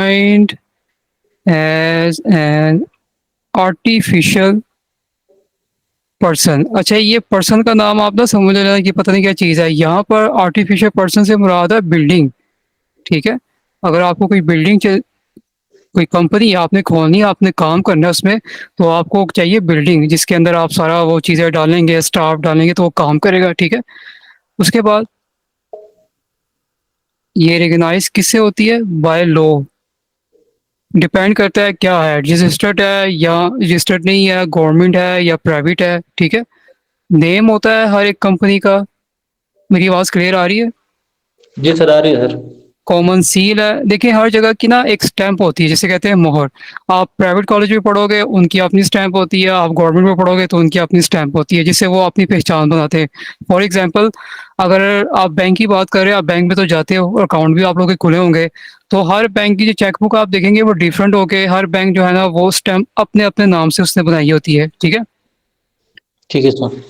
Defined as an artificial person. अच्छा, ये person का नाम आप ना समझ लेना कि पता नहीं क्या चीज़ है। यहाँ पर आर्टिफिशियल पर्सन से मुराद है बिल्डिंग, ठीक है। अगर आपको कोई बिल्डिंग, कोई कंपनी आपने खोलनी है, आपने काम करना है उसमें, तो आपको चाहिए बिल्डिंग जिसके अंदर आप सारा वो चीज़ें डालेंगे, स्टाफ डालेंगे तो वो काम करेगा, ठीक है। उसके बाद ये रिकग्नाइज किससे होती है? By law. डिपेंड करता है क्या है, रजिस्टर्ड है या रजिस्टर्ड नहीं है, गवर्नमेंट है या प्राइवेट है, ठीक है। नेम होता है हर एक कंपनी का। मेरी आवाज़ क्लियर आ रही है? जी सर, आ रही है सर। कॉमन सील है। देखिए हर जगह की ना एक स्टैंप होती है, जिसे कहते हैं मोहर। आप प्राइवेट कॉलेज में पढ़ोगे उनकी अपनी स्टैंप होती है, आप गवर्नमेंट में पढ़ोगे तो उनकी अपनी स्टैंप होती है, जिससे वो अपनी पहचान बनाते हैं। फॉर एग्जांपल, अगर आप बैंक की बात कर रहे हैं, आप बैंक में तो जाते हो, अकाउंट भी आप लोगों के खुले होंगे, तो हर बैंक की जो चेकबुक आप देखेंगे वो डिफरेंट होके, हर बैंक जो है ना वो स्टैंप अपने अपने नाम से उसने बनाई होती है, ठीक है। ठीक है सर।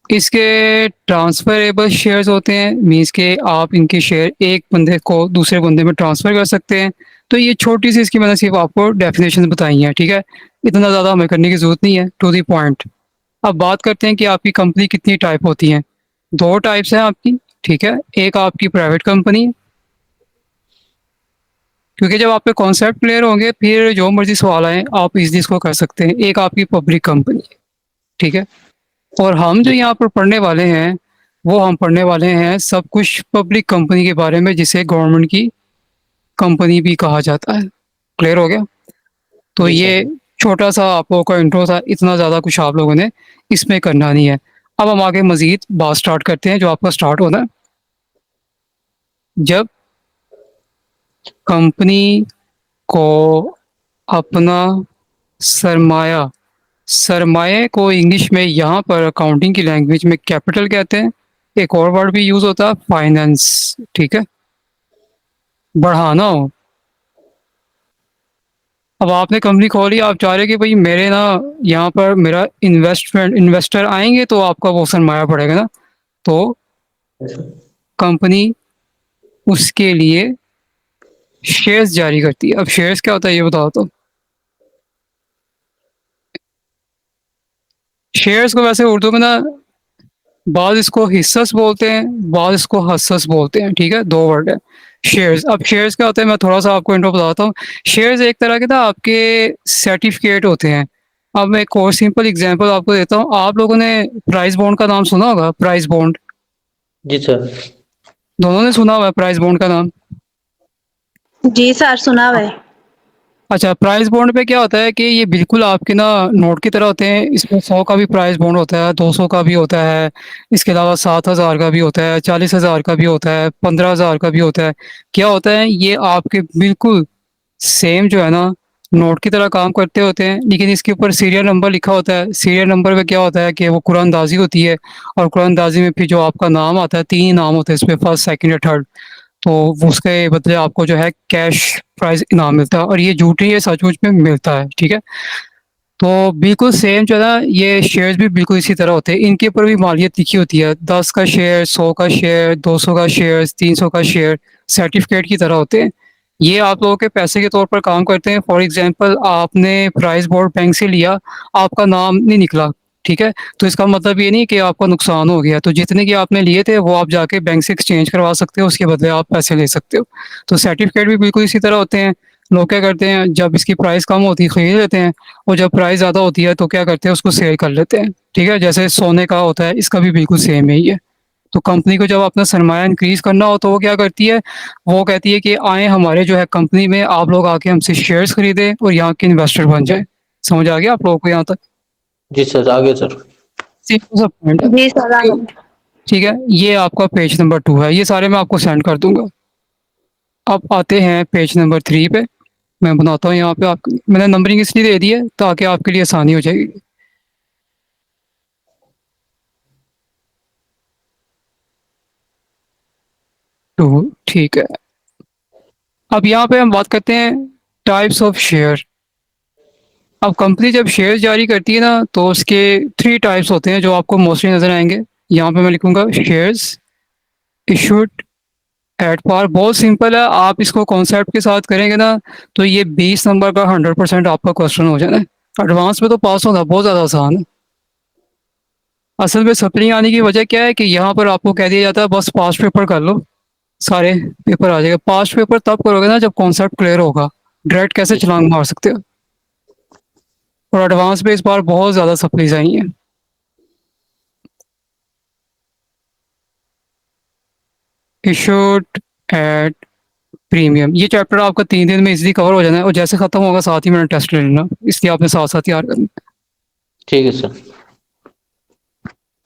इसके ट्रांसफरेबल शेयर्स होते हैं, मीन्स के आप इनके शेयर एक बंदे को दूसरे बंदे में ट्रांसफ़र कर सकते हैं। तो ये छोटी सी इसकी मैंने सिर्फ आपको डेफिनेशन बताई हैं, ठीक है। इतना ज़्यादा हमें करने की ज़रूरत नहीं है, टू द पॉइंट। अब बात करते हैं कि आपकी कंपनी कितनी टाइप होती हैं। दो टाइप्स हैं आपकी, ठीक है। एक आपकी प्राइवेट कंपनी, क्योंकि जब आप पे कॉन्सेप्ट क्लियर होंगे फिर जो मर्जी सवाल आए आप इजली इसको कर सकते हैं। एक आपकी पब्लिक कंपनी, ठीक है। और हम जो जी यहाँ पर पढ़ने वाले हैं, वो हम पढ़ने वाले हैं सब कुछ पब्लिक कंपनी के बारे में, जिसे गवर्नमेंट की कंपनी भी कहा जाता है। क्लियर हो गया? तो जी ये सर। छोटा सा आप लोगों का इंट्रो था, इतना ज़्यादा कुछ आप लोगों ने इसमें करना नहीं है। अब हम आगे मज़ीद बात स्टार्ट करते हैं, जो आपका स्टार्ट होना है जब कंपनी को अपना सरमाया, सरमाए को इंग्लिश में यहाँ पर अकाउंटिंग की लैंग्वेज में कैपिटल कहते हैं। एक और वर्ड भी यूज़ होता है फाइनेंस, ठीक है। बढ़ाना हो, अब आपने कंपनी खोली, आप चाह रहे कि भाई मेरे ना यहाँ पर मेरा इन्वेस्टर आएंगे तो आपका वो सरमाया पड़ेगा ना, तो कंपनी उसके लिए शेयर्स जारी करती है। अब शेयर्स क्या होता है ये बताओ तो। शेयर्स को वैसे उर्दू में ना बाद इसको हिस्सस बोलते हैं, बाद इसको हस्सस बोलते हैं, ठीक है। दो वर्ड है शेयर्स। अब शेयर्स क्या होते हैं, मैं थोड़ा सा आपको इंट्रो बताता हूँ। शेयर्स एक तरह के ना आपके सर्टिफिकेट होते हैं। अब मैं एक और सिंपल एग्जांपल आपको देता हूँ। आप लोगों ने प्राइस बॉन्ड का नाम सुना होगा, प्राइस बॉन्ड। जी सर। दोनों ने सुना हुआ है प्राइस बॉन्ड का नाम? जी सर, सुना हुआ है। अच्छा, प्राइस बॉन्ड पे क्या होता है कि ये बिल्कुल आपके ना नोट की तरह होते हैं। इसमें 100 का भी प्राइस बॉन्ड होता है, 200 का भी होता है, इसके अलावा 7,000 का भी होता है, 40,000 का भी होता है, 15,000 का भी होता है। क्या होता है, ये आपके बिल्कुल सेम जो है ना नोट की तरह काम करते होते हैं, लेकिन इसके ऊपर सीरियल नंबर लिखा होता है। सीरियल नंबर पे क्या होता है कि वो कुरानदाजी होती है, और कुरानदाजी में फिर जो आपका नाम आता है, 3 ही नाम होते हैं इसमें, फर्स्ट, सेकंड या थर्ड। तो वो उसके बदले आपको जो है कैश प्राइज़ इनाम मिलता है, और ये झूठ नहीं है, सचमुच में मिलता है, ठीक है। तो बिल्कुल सेम जो है ना, ये शेयर्स भी बिल्कुल इसी तरह होते हैं। इनके ऊपर भी मालियत लिखी होती है, 10 का शेयर, 100 का शेयर, 200 का शेयर, 300 का शेयर, सर्टिफिकेट की तरह होते हैं। ये आप लोगों के पैसे के तौर पर काम करते हैं। फॉर एग्जांपल, आपने प्राइस बोर्ड बैंक से लिया, आपका नाम नहीं निकला, ठीक है। तो इसका मतलब ये नहीं कि आपका नुकसान हो गया। तो जितने की आपने लिए थे वो आप जाके बैंक से एक्सचेंज करवा सकते हो, उसके बदले आप पैसे ले सकते हो। तो सर्टिफिकेट भी बिल्कुल इसी तरह होते हैं। लोग क्या करते हैं, जब इसकी प्राइस कम होती है खरीद लेते हैं, और जब प्राइस ज़्यादा होती है तो क्या करते हैं, उसको सेल कर लेते हैं, ठीक है। जैसे सोने का होता है, इसका भी बिल्कुल सेम है ये। तो कंपनी को जब अपना सरमाया इंक्रीज़ करना हो तो वो क्या करती है, वो कहती है कि आएँ हमारे जो है कंपनी में, आप लोग आके हमसे शेयर्स खरीदें और यहाँ के इन्वेस्टर बन जाएँ। समझ आ गया आप लोगों को यहाँ तक? जी सर, आगे सर। सिंपल सा पॉइंट है। जी सर, आ गए। ठीक है, ये आपका पेज नंबर 2 है, ये सारे मैं आपको सेंड कर दूँगा। अब आते हैं पेज नंबर 3 पे। मैं बनाता हूँ यहाँ पे, आप मैंने नंबरिंग इसलिए दे दी है ताकि आपके लिए आसानी हो जाएगी। 2, ठीक है। अब यहाँ पे हम बात करते हैं टाइप्स ऑफ शेयर। अब कंपनी जब शेयर जारी करती है ना तो उसके 3 टाइप्स होते हैं जो आपको मोस्टली नज़र आएंगे। यहाँ पे मैं लिखूँगा शेयर्स इशूड एट पार बहुत सिंपल है, आप इसको कॉन्सेप्ट के साथ करेंगे ना तो ये 20 नंबर का 100% आपका क्वेश्चन हो जाना है। एडवांस में तो पास होना बहुत ज़्यादा आसान है। असल में सप्ली आने की वजह क्या है कि यहाँ पर आपको कह दिया जाता है बस पास्ट पेपर कर लो, सारे पेपर आ जाएगा। पास्ट पेपर तब करोगे ना जब कॉन्सेप्ट क्लियर होगा, डायरेक्ट कैसे जी छलांग मार सकते हो। और एडवांस में इस बार बहुत ज़्यादा सप्लीज आई हैं। इशूड एट प्रीमियम, ये चैप्टर आपका 3 दिन में इजीली कवर हो जाना है और जैसे खत्म होगा साथ ही मैंने टेस्ट ले लेना, इसलिए आपने साथ साथ तैयार करना। ठीक है सर।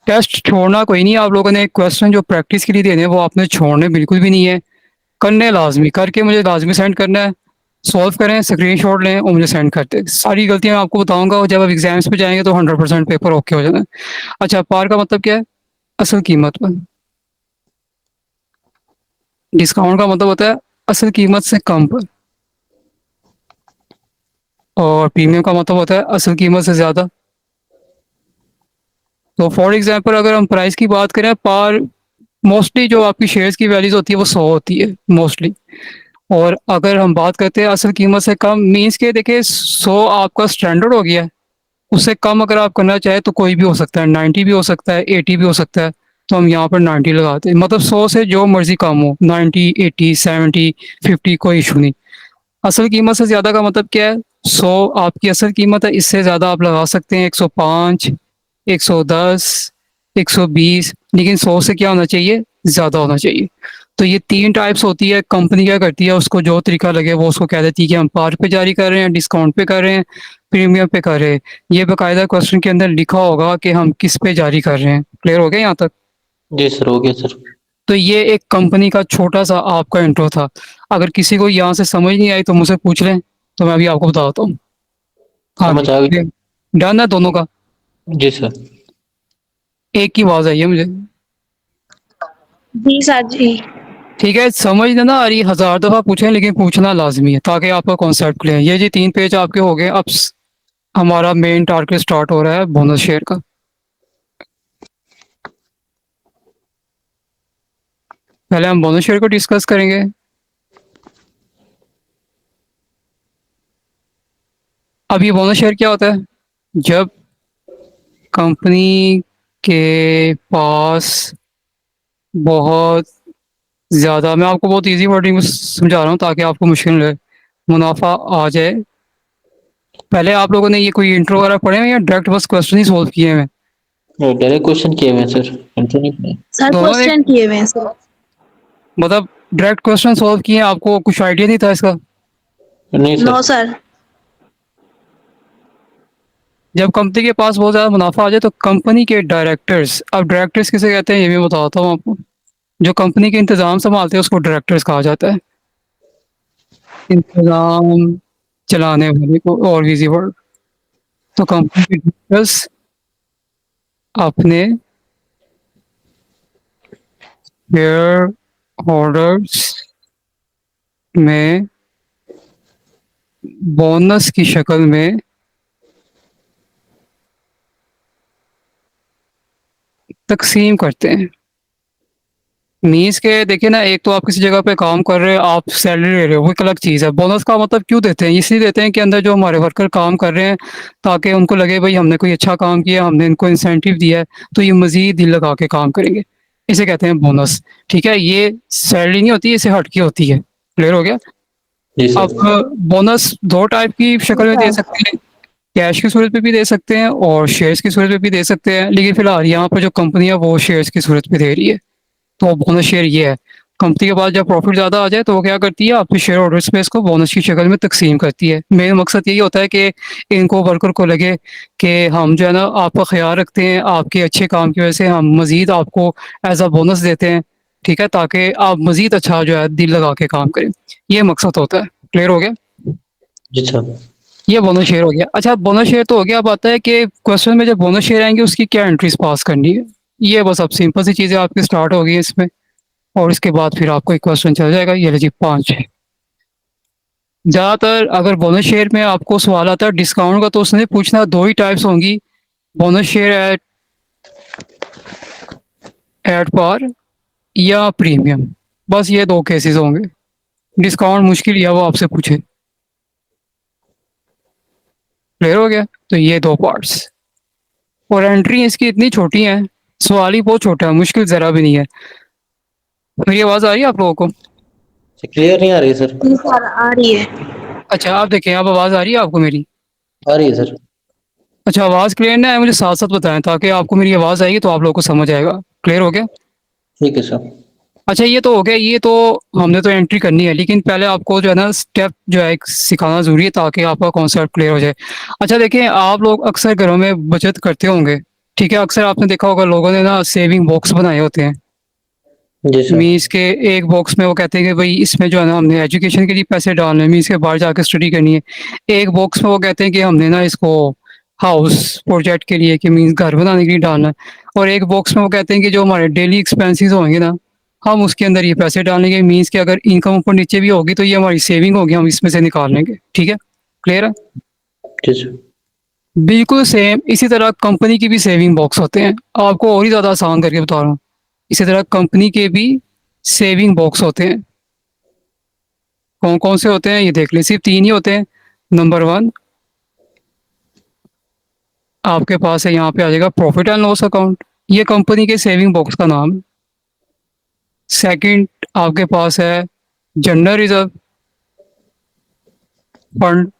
टेस्ट छोड़ना कोई नहीं, आप लोगों ने क्वेश्चन जो प्रैक्टिस के लिए देने हैं वो आपने छोड़ने बिल्कुल भी नहीं है, करने लाजमी, करके मुझे लाजमी सेंड करना है। सॉल्व करें, स्क्रीनशॉट लें और मुझे सेंड करते। सारी गलतियां मैं आपको बताऊंगा और जब आप एग्जाम्स पे जाएंगे तो 100% पेपर ओके हो जाना है। अच्छा, पार का मतलब क्या है? असल कीमत पर। डिस्काउंट का मतलब होता है असल कीमत से कम पर। और प्रीमियम का मतलब होता है असल कीमत से ज़्यादा। तो फॉर एग्जांपल अगर हम प्राइस की बात करें, पार मोस्टली जो आपकी शेयर्स की वैल्यूज होती है वो 100 होती है मोस्टली। और अगर हम बात करते हैं असल कीमत से कम, मीन्स के देखिए 100 आपका स्टैंडर्ड हो गया है, उससे कम अगर आप करना चाहें तो कोई भी हो सकता है, 90 भी हो सकता है, 80 भी हो सकता है। तो हम यहाँ पर 90 लगाते हैं, मतलब 100 से जो मर्जी कम हो, 90, 80, 70, 50 कोई इशू नहीं। असल कीमत से ज़्यादा का मतलब क्या है? 100 आपकी असल कीमत है, इससे ज़्यादा आप लगा सकते हैं 105, 110, 120, लेकिन 100 से क्या होना चाहिए? ज़्यादा होना चाहिए। तो ये 3 टाइप्स होती है। कंपनी क्या करती है, उसको जो तरीका लगे वो उसको कह देती है कि हम पार पे जारी कर रहे हैं, डिस्काउंट पे कर रहे हैं, प्रीमियम पे कर रहे हैं। ये बाकायदा क्वेश्चन के अंदर लिखा होगा कि हम किस पे जारी कर रहे हैं। क्लियर हो गया यहाँ तक? जी सर, हो गया सर। तो ये एक कंपनी का छोटा सा आपका इंट्रो था। अगर किसी को यहाँ से समझ नहीं आई तो मुझसे पूछ लें, तो मैं अभी आपको बताता हूँ। हाँ समझ आ गई। जी, डन है दोनों का? जी सर। एक की आवाज़ आई है मुझे। जी सर जी। ठीक है, समझ ना आ रही 1000 दफ़ा पूछें, लेकिन पूछना लाजमी है ताकि आपका कॉन्सेप्ट क्लियर है। ये जी 3 पेज आपके हो गए। अब हमारा मेन टारगेट स्टार्ट हो रहा है बोनस शेयर का। पहले हम बोनस शेयर को डिस्कस करेंगे। अब ये बोनस शेयर क्या होता है? जब कंपनी के पास बहुत ज़्यादा, मैं आपको बहुत इजी वर्डिंग में समझा रहा हूँ ताकि आपको मुश्किल न लगे, मुनाफा आ जाए। पहले आप लोगों ने ये कोई इंट्रो वगैरह पढ़े हैं या डायरेक्ट बस क्वेश्चन ही सोल्व किए हैं? डायरेक्ट क्वेश्चन किए हुए हैं सर, कंट्रोल नहीं किए। सर दोनों ने क्वेश्चन किए हुए हैं सर। मतलब डायरेक्ट क्वेश्चन सॉल्व किए हैं, आपको कुछ आइडिया नहीं था इसका? नहीं नो सर। सर। जब कंपनी के पास बहुत ज़्यादा मुनाफा आ जाए तो कंपनी के डायरेक्टर्स, अब डायरेक्टर्स किसे कहते हैं ये भी बताता हूँ आपको। जो कंपनी के इंतज़ाम संभालते हैं उसको डायरेक्टर्स कहा जाता है। इंतज़ाम चलाने वाले को और इजी वर्ड। तो कंपनी के डायरेक्टर्स अपने शेयर होल्डर्स में बोनस की शक्ल में तकसीम करते हैं। मीन्स के देखिए ना, एक तो आप किसी जगह पे काम कर रहे हो, आप सैलरी ले रहे हो, वो एक अलग चीज़ है। बोनस का मतलब क्यों देते हैं? इसलिए देते हैं कि अंदर जो हमारे वर्कर काम कर रहे हैं ताकि उनको लगे भाई हमने कोई अच्छा काम किया, हमने इनको इंसेंटिव दिया है तो ये मज़ीद दिल लगा के काम करेंगे। इसे कहते हैं बोनस। ठीक है, ये सैलरी नहीं होती, इसे हट के होती है। क्लियर हो गया? जी अब सर। बोनस 2 टाइप की शक्ल में दे सर सकते हैं। कैश की सूरत में भी दे सकते हैं और शेयर्स की सूरत में भी दे सकते हैं, लेकिन फिलहाल यहाँ पर जो कंपनी है वो शेयर्स की सूरत में दे रही है। तो बोनस शेयर ये है, कंपनी के पास जब प्रॉफिट ज़्यादा आ जाए तो वो क्या करती है, अपने शेयर होल्डर्स में इसको बोनस की शक्ल में तकसीम करती है। मेन मकसद यही होता है कि इनको वर्कर को लगे कि हम जो है ना आपका ख्याल रखते हैं, आपके अच्छे काम की वजह से हम मज़ीद आपको एज अ बोनस देते हैं। ठीक है, ताकि आप मज़ीद अच्छा जो है दिल लगा के काम करें। ये मकसद होता है। क्लियर हो गया? जी सर। ये बोनस शेयर हो गया। अच्छा, बोनस शेयर तो हो गया। अब आता है कि क्वेश्चन में जब बोनस शेयर आएंगे उसकी क्या एंट्रीज पास करनी है। ये बस अब सिंपल सी चीज़ें आपकी स्टार्ट हो गई है इसमें। और इसके बाद फिर आपको एक क्वेश्चन चल जाएगा, ये लीजिए 5। ज़्यादातर अगर बोनस शेयर में आपको सवाल आता है डिस्काउंट का तो उसने पूछना 2 ही टाइप्स होंगी, bonus share at at par या प्रीमियम। बस ये 2 केसेस होंगे। डिस्काउंट मुश्किल ही है वो आपसे पूछे। क्लियर हो गया? तो ये 2 पार्ट्स और एंट्री इसकी इतनी छोटी है, सवाल ही बहुत छोटा है, मुश्किल ज़रा भी नहीं है। मेरी आवाज़ आ रही है आप लोगों को? क्लियर नहीं आ रही सर। जी सर आ रही है। अच्छा आप देखें, अब आवाज़ आ रही है आपको मेरी? आ रही है सर। अच्छा आवाज़ क्लियर ना है मुझे साथ-साथ बताएँ ताकि आपको मेरी आवाज़ आएगी तो आप लोगों को समझ आएगा। क्लियर हो गया? ठीक है सर। अच्छा ये तो हो गया, ये तो हमने तो एंट्री करनी है, लेकिन पहले आपको जो है ना स्टेप जो है एक सिखाना ज़रूरी है ताकि आपका कॉन्सेप्ट क्लियर हो जाए। अच्छा देखिए, आप लोग अक्सर घरों में बचत करते होंगे, ठीक है? अक्सर आपने देखा होगा लोगों ने ना सेविंग बॉक्स बनाए होते हैं। जी सर। मीन्स के एक बॉक्स में वो कहते हैं कि भाई इसमें जो है ना हमने एजुकेशन के लिए पैसे डालने हैं, मीन्स के बाहर जाकर स्टडी करनी है। एक बॉक्स में वो कहते हैं कि हमने ना इसको हाउस प्रोजेक्ट के लिए कि मीन्स घर बनाने के लिए डालना है। और एक बॉक्स में वो कहते हैं कि जो हमारे डेली एक्सपेंसेस होंगे ना, हम उसके अंदर ये पैसे डालेंगे। मीन्स कि अगर इनकम ऊपर नीचे भी होगी तो ये हमारी सेविंग होगी, हम इसमें से निकाल लेंगे। ठीक है? क्लियर है? जी सर। बिल्कुल सेम इसी तरह कंपनी की भी सेविंग बॉक्स होते हैं। आपको और ही ज़्यादा आसान करके बता रहा हूँ। इसी तरह कंपनी के भी सेविंग बॉक्स होते हैं। कौन-कौन से होते हैं ये देख लें, सिर्फ़ 3 ही होते हैं। नंबर 1 आपके पास है, यहाँ पे आ जाएगा प्रॉफ़िट एंड लॉस अकाउंट, ये कंपनी के सेविंग बॉक्स का नाम है। सेकंड आपके पास है जनरल रिज़र्व फंड,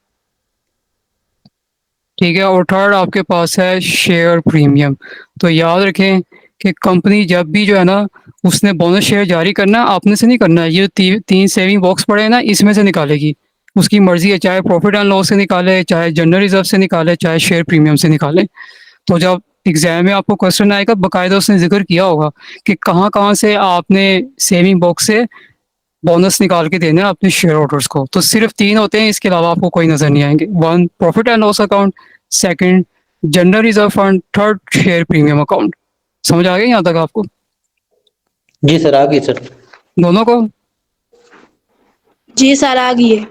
ठीक है? और थर्ड आपके पास है शेयर प्रीमियम। तो याद रखें कि कंपनी जब भी जो है ना उसने बोनस शेयर जारी करना है, आपने से नहीं करना है। ये 3 सेविंग बॉक्स पड़े हैं ना, इसमें से निकालेगी। उसकी मर्ज़ी है, चाहे प्रॉफ़िट एंड लॉस से निकाले, चाहे जनरल रिज़र्व से निकाले, चाहे शेयर प्रीमियम से निकाले। तो जब एग्ज़ाम में आपको क्वेश्चन आएगा, बाकायदा उसने ज़िक्र किया होगा कि कहाँ-कहाँ से आपने सेविंग बॉक्स से बोनस निकाल के देना है अपने शेयर होल्डर्स को। तो सिर्फ़ 3 होते हैं, इसके अलावा आपको कोई नज़र नहीं आएँगे। 1 profit and loss account, second general reserve fund, third share premium account. समझ आ गया यहाँ तक आपको? जी सर, आ गई सर। दोनों को? जी सर आ गई है।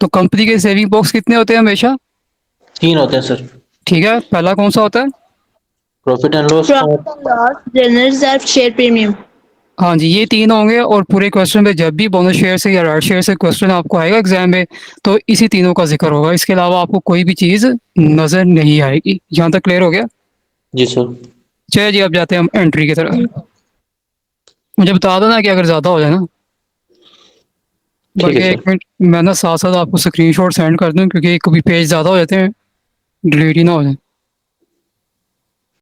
तो कंपनी के सेविंग बॉक्स कितने होते हैं हमेशा? 3 होते हैं सर। ठीक है, पहला कौन-सा होता है? प्रॉफिट एंड लॉस और profit and loss, general reserve, share premium. हाँ जी, ये 3 होंगे और पूरे क्वेश्चन में जब भी बोनस शेयर से या रेट शेयर से क्वेश्चन आपको आएगा एग्ज़ाम में, तो इसी तीनों का ज़िक्र होगा। इसके अलावा आपको कोई भी चीज़ नज़र नहीं आएगी। यहाँ तक क्लियर हो गया? जी सर। चलिए जी, अब जाते हैं हम एंट्री की तरफ। मुझे बता दो ना कि अगर ज़्यादा हो जाए ना, ठीक है बल्कि 1 सर। मिनट मैं ना साथ-साथ आपको स्क्रीनशॉट सेंड कर दूँ क्योंकि कभी पेज ज़्यादा हो जाते हैं, डिलीट ही ना हो जाए।